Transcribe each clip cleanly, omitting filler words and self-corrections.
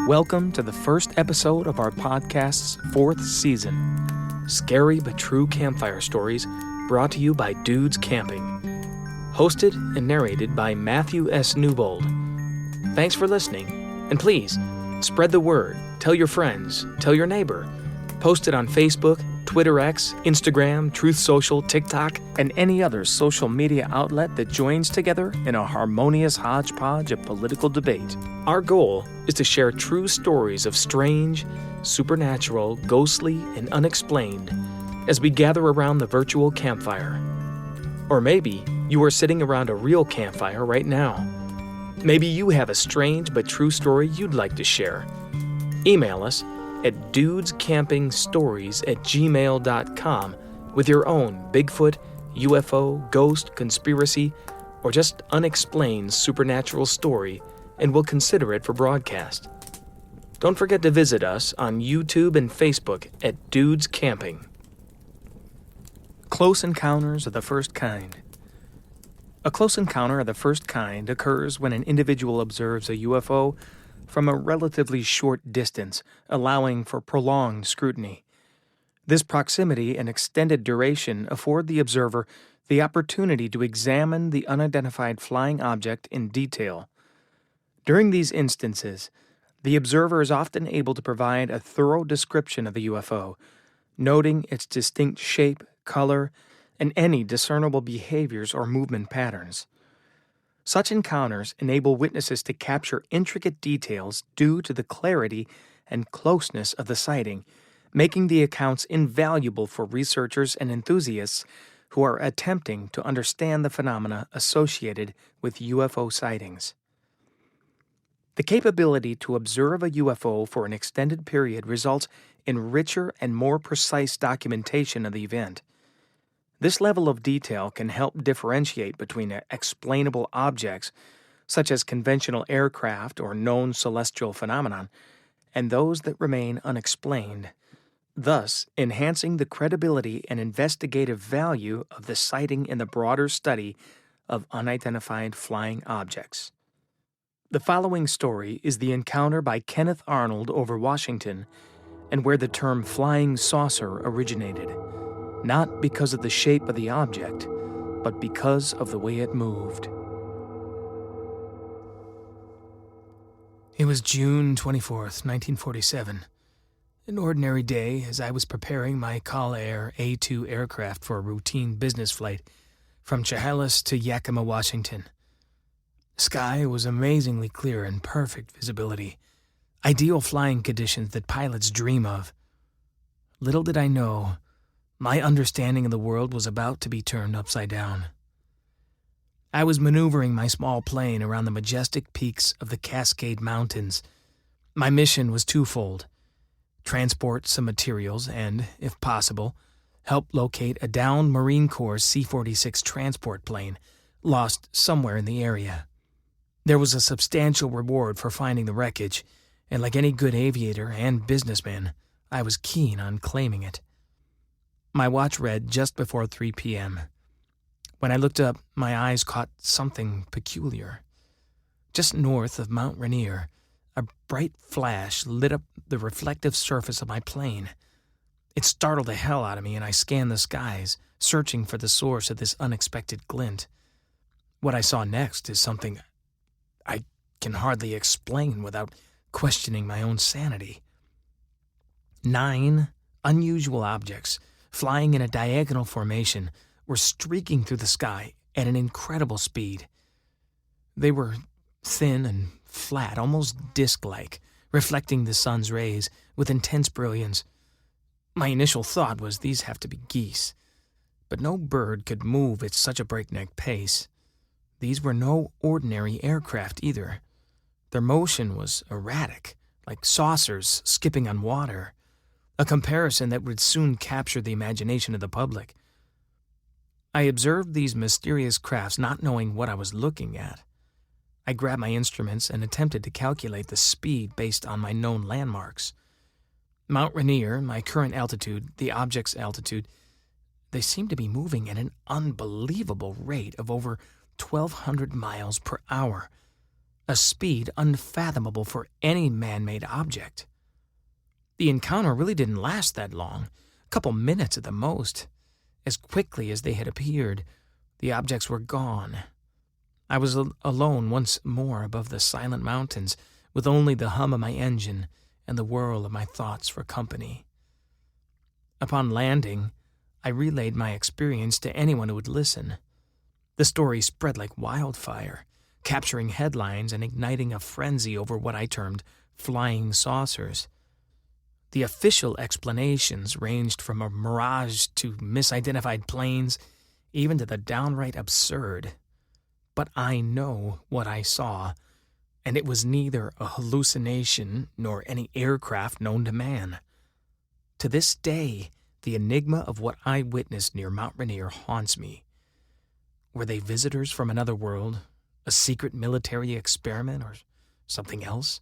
Welcome to the first episode of our podcast's fourth season, Scary But True Campfire Stories, brought to you by Dudes Camping. Hosted and narrated by Matthew S. Newbold. Thanks for listening, and please, spread the word, tell your friends, tell your neighbor, post it on Facebook, Twitter X, Instagram, Truth Social, TikTok, and any other social media outlet that joins together in a harmonious hodgepodge of political debate. Our goal is to share true stories of strange, supernatural, ghostly, and unexplained as we gather around the virtual campfire. Or maybe you are sitting around a real campfire right now. Maybe you have a strange but true story you'd like to share. Email us at dudescampingstories@gmail.com with your own Bigfoot, UFO, ghost, conspiracy, or just unexplained supernatural story, and we'll consider it for broadcast. Don't forget to visit us on YouTube and Facebook at Dudes Camping. Close encounters of the first kind. A close encounter of the first kind occurs when an individual observes a UFO from a relatively short distance, allowing for prolonged scrutiny. This proximity and extended duration afford the observer the opportunity to examine the unidentified flying object in detail. During these instances, the observer is often able to provide a thorough description of the UFO, noting its distinct shape, color, and any discernible behaviors or movement patterns. Such encounters enable witnesses to capture intricate details due to the clarity and closeness of the sighting, making the accounts invaluable for researchers and enthusiasts who are attempting to understand the phenomena associated with UFO sightings. The capability to observe a UFO for an extended period results in richer and more precise documentation of the event. This level of detail can help differentiate between explainable objects, such as conventional aircraft or known celestial phenomenon, and those that remain unexplained, thus enhancing the credibility and investigative value of the sighting in the broader study of unidentified flying objects. The following story is the encounter by Kenneth Arnold over Washington, and where the term flying saucer originated. Not because of the shape of the object, but because of the way it moved. It was June 24th, 1947. An ordinary day as I was preparing my Call Air A-2 aircraft for a routine business flight from Chehalis to Yakima, Washington. The sky was amazingly clear and perfect visibility, ideal flying conditions that pilots dream of. Little did I know, my understanding of the world was about to be turned upside down. I was maneuvering my small plane around the majestic peaks of the Cascade Mountains. My mission was twofold: transport some materials and, if possible, help locate a downed Marine Corps C-46 transport plane lost somewhere in the area. There was a substantial reward for finding the wreckage, and like any good aviator and businessman, I was keen on claiming it. My watch read just before 3 p.m. When I looked up, my eyes caught something peculiar. Just north of Mount Rainier, a bright flash lit up the reflective surface of my plane. It startled the hell out of me, and I scanned the skies, searching for the source of this unexpected glint. What I saw next is something I can hardly explain without questioning my own sanity. 9 unusual objects, flying in a diagonal formation, were streaking through the sky at an incredible speed. They were thin and flat, almost disc-like, reflecting the sun's rays with intense brilliance. My initial thought was these have to be geese, but no bird could move at such a breakneck pace. These were no ordinary aircraft either. Their motion was erratic, like saucers skipping on water, a comparison that would soon capture the imagination of the public. I observed these mysterious crafts, not knowing what I was looking at. I grabbed my instruments and attempted to calculate the speed based on my known landmarks. Mount Rainier, my current altitude, the object's altitude, they seemed to be moving at an unbelievable rate of over 1,200 miles per hour, a speed unfathomable for any man-made object. The encounter really didn't last that long, a couple minutes at the most. As quickly as they had appeared, the objects were gone. I was alone once more above the silent mountains, with only the hum of my engine and the whirl of my thoughts for company. Upon landing, I relayed my experience to anyone who would listen. The story spread like wildfire, capturing headlines and igniting a frenzy over what I termed flying saucers. The official explanations ranged from a mirage to misidentified planes, even to the downright absurd. But I know what I saw, and it was neither a hallucination nor any aircraft known to man. To this day, the enigma of what I witnessed near Mount Rainier haunts me. Were they visitors from another world, a secret military experiment, or something else?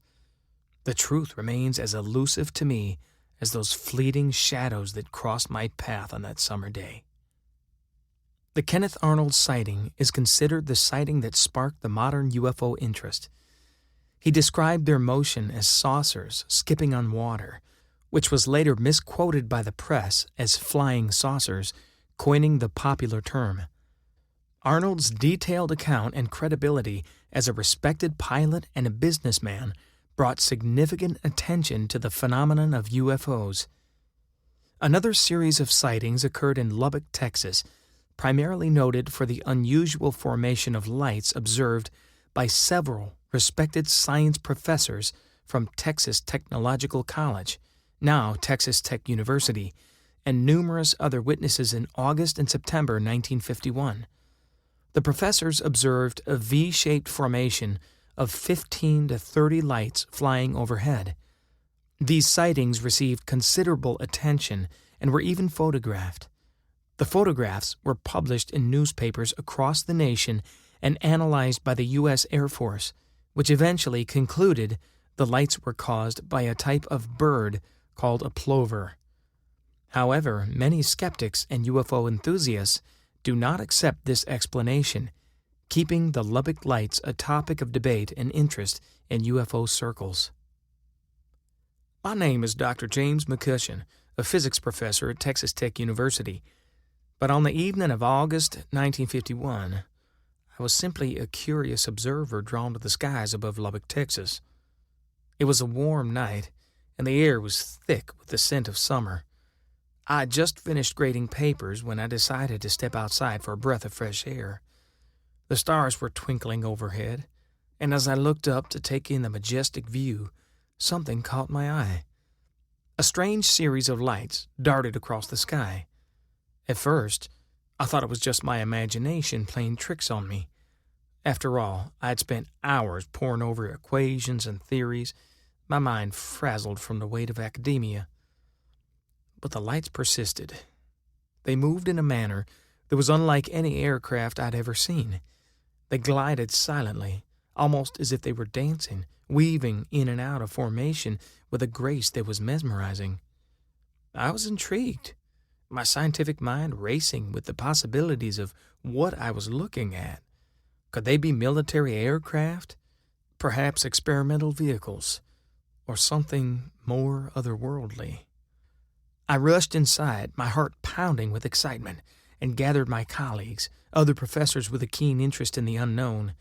The truth remains as elusive to me as those fleeting shadows that crossed my path on that summer day. The Kenneth Arnold sighting is considered the sighting that sparked the modern UFO interest. He described their motion as saucers skipping on water, which was later misquoted by the press as flying saucers, coining the popular term. Arnold's detailed account and credibility as a respected pilot and a businessman brought significant attention to the phenomenon of UFOs. Another series of sightings occurred in Lubbock, Texas, primarily noted for the unusual formation of lights observed by several respected science professors from Texas Technological College, now Texas Tech University, and numerous other witnesses in August and September 1951. The professors observed a V-shaped formation of 15 to 30 lights flying overhead. These sightings received considerable attention and were even photographed. The photographs were published in newspapers across the nation and analyzed by the U.S. Air Force, which eventually concluded the lights were caused by a type of bird called a plover. However, many skeptics and UFO enthusiasts do not accept this explanation, keeping the Lubbock Lights a topic of debate and interest in UFO circles. My name is Dr. James McCushion, a physics professor at Texas Tech University, but on the evening of August 1951, I was simply a curious observer drawn to the skies above Lubbock, Texas. It was a warm night, and the air was thick with the scent of summer. I had just finished grading papers when I decided to step outside for a breath of fresh air. The stars were twinkling overhead, and as I looked up to take in the majestic view, something caught my eye. A strange series of lights darted across the sky. At first, I thought it was just my imagination playing tricks on me. After all, I had spent hours poring over equations and theories, my mind frazzled from the weight of academia. But the lights persisted. They moved in a manner that was unlike any aircraft I'd ever seen. They glided silently, almost as if they were dancing, weaving in and out of formation with a grace that was mesmerizing. I was intrigued, my scientific mind racing with the possibilities of what I was looking at. Could they be military aircraft? Perhaps experimental vehicles? Or something more otherworldly? I rushed inside, my heart pounding with excitement, and gathered my colleagues, other professors with a keen interest in the unknown.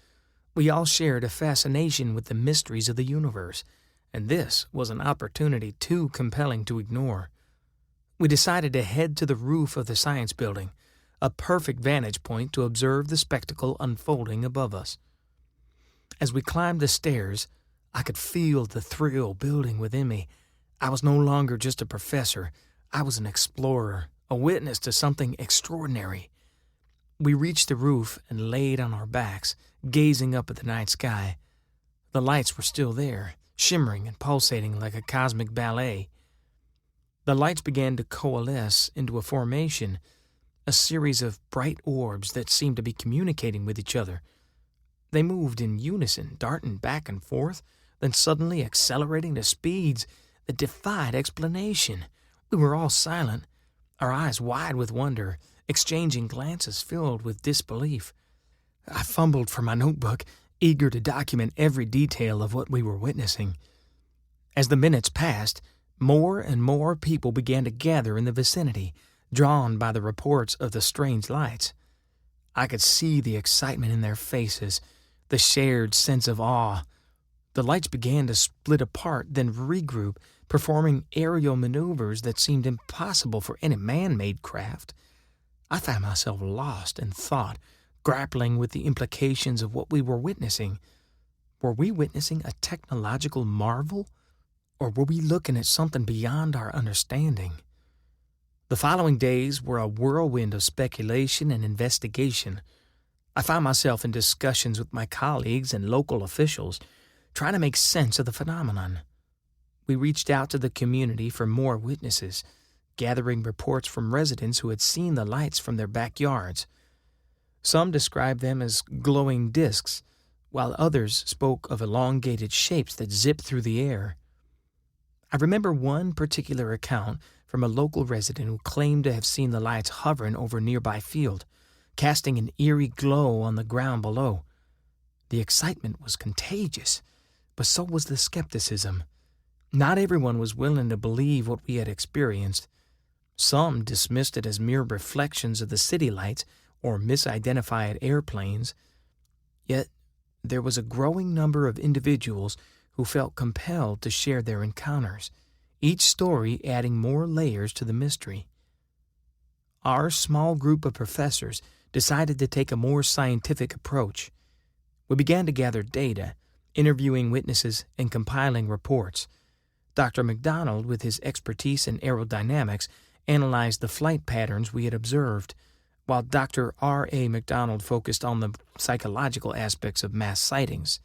We all shared a fascination with the mysteries of the universe, and this was an opportunity too compelling to ignore. We decided to head to the roof of the science building, a perfect vantage point to observe the spectacle unfolding above us. As we climbed the stairs, I could feel the thrill building within me. I was no longer just a professor. I was an explorer, a witness to something extraordinary. We reached the roof and laid on our backs, gazing up at the night sky. The lights were still there, shimmering and pulsating like a cosmic ballet. The lights began to coalesce into a formation, a series of bright orbs that seemed to be communicating with each other. They moved in unison, darting back and forth, then suddenly accelerating to speeds that defied explanation. We were all silent, our eyes wide with wonder, exchanging glances filled with disbelief. I fumbled for my notebook, eager to document every detail of what we were witnessing. As the minutes passed, more and more people began to gather in the vicinity, drawn by the reports of the strange lights. I could see the excitement in their faces, the shared sense of awe. The lights began to split apart, then regroup, performing aerial maneuvers that seemed impossible for any man-made craft. I found myself lost in thought, grappling with the implications of what we were witnessing. Were we witnessing a technological marvel, or were we looking at something beyond our understanding? The following days were a whirlwind of speculation and investigation. I found myself in discussions with my colleagues and local officials, trying to make sense of the phenomenon. We reached out to the community for more witnesses, gathering reports from residents who had seen the lights from their backyards. Some described them as glowing discs, while others spoke of elongated shapes that zipped through the air. I remember one particular account from a local resident who claimed to have seen the lights hovering over a nearby field, casting an eerie glow on the ground below. The excitement was contagious, but so was the skepticism. Not everyone was willing to believe what we had experienced. Some dismissed it as mere reflections of the city lights or misidentified airplanes. Yet there was a growing number of individuals who felt compelled to share their encounters, each story adding more layers to the mystery. Our small group of professors decided to take a more scientific approach. We began to gather data, interviewing witnesses and compiling reports. Dr. McDonald, with his expertise in aerodynamics, analyzed the flight patterns we had observed, while Dr. R.A. McDonald focused on the psychological aspects of mass sightings.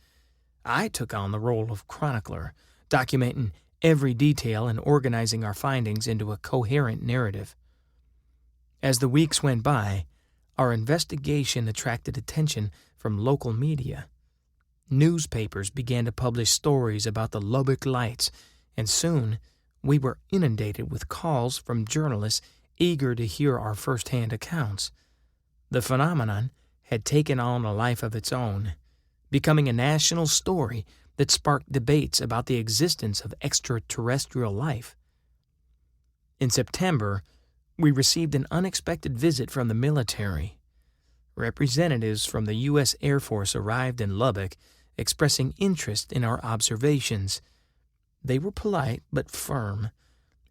I took on the role of chronicler, documenting every detail and organizing our findings into a coherent narrative. As the weeks went by, our investigation attracted attention from local media. Newspapers began to publish stories about the Lubbock Lights, and soon we were inundated with calls from journalists eager to hear our first-hand accounts. The phenomenon had taken on a life of its own, becoming a national story that sparked debates about the existence of extraterrestrial life. In September, we received an unexpected visit from the military. Representatives from the U.S. Air Force arrived in Lubbock, expressing interest in our observations. They were polite but firm,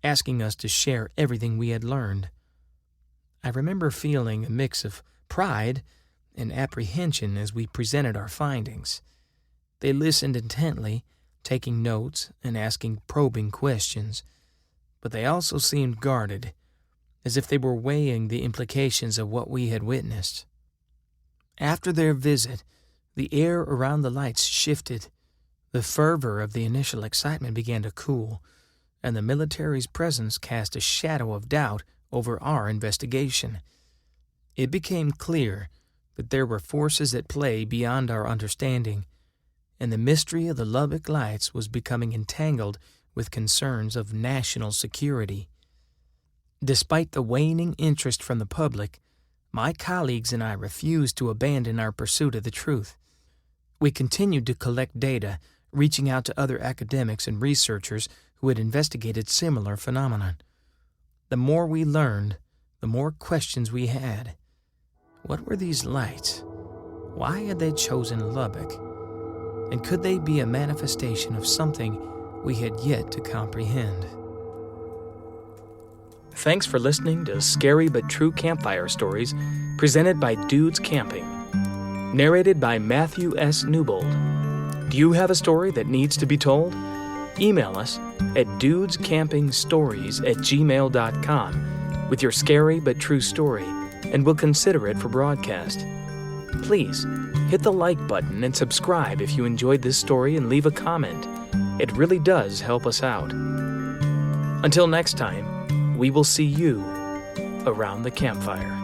asking us to share everything we had learned. I remember feeling a mix of pride and apprehension as we presented our findings. They listened intently, taking notes and asking probing questions, but they also seemed guarded, as if they were weighing the implications of what we had witnessed. After their visit, the air around the lights shifted. The fervor of the initial excitement began to cool, and the military's presence cast a shadow of doubt over our investigation. It became clear that there were forces at play beyond our understanding, and the mystery of the Lubbock Lights was becoming entangled with concerns of national security. Despite the waning interest from the public, my colleagues and I refused to abandon our pursuit of the truth. We continued to collect data, reaching out to other academics and researchers who had investigated similar phenomena. The more we learned, the more questions we had. What were these lights? Why had they chosen Lubbock? And could they be a manifestation of something we had yet to comprehend? Thanks for listening to Scary But True Campfire Stories, presented by Dudes Camping. Narrated by Matthew S. Newbold. Do you have a story that needs to be told? Email us at dudescampingstories@gmail.com with your scary but true story, and we'll consider it for broadcast. Please hit the like button and subscribe if you enjoyed this story, and leave a comment. It really does help us out. Until next time, we will see you around the campfire.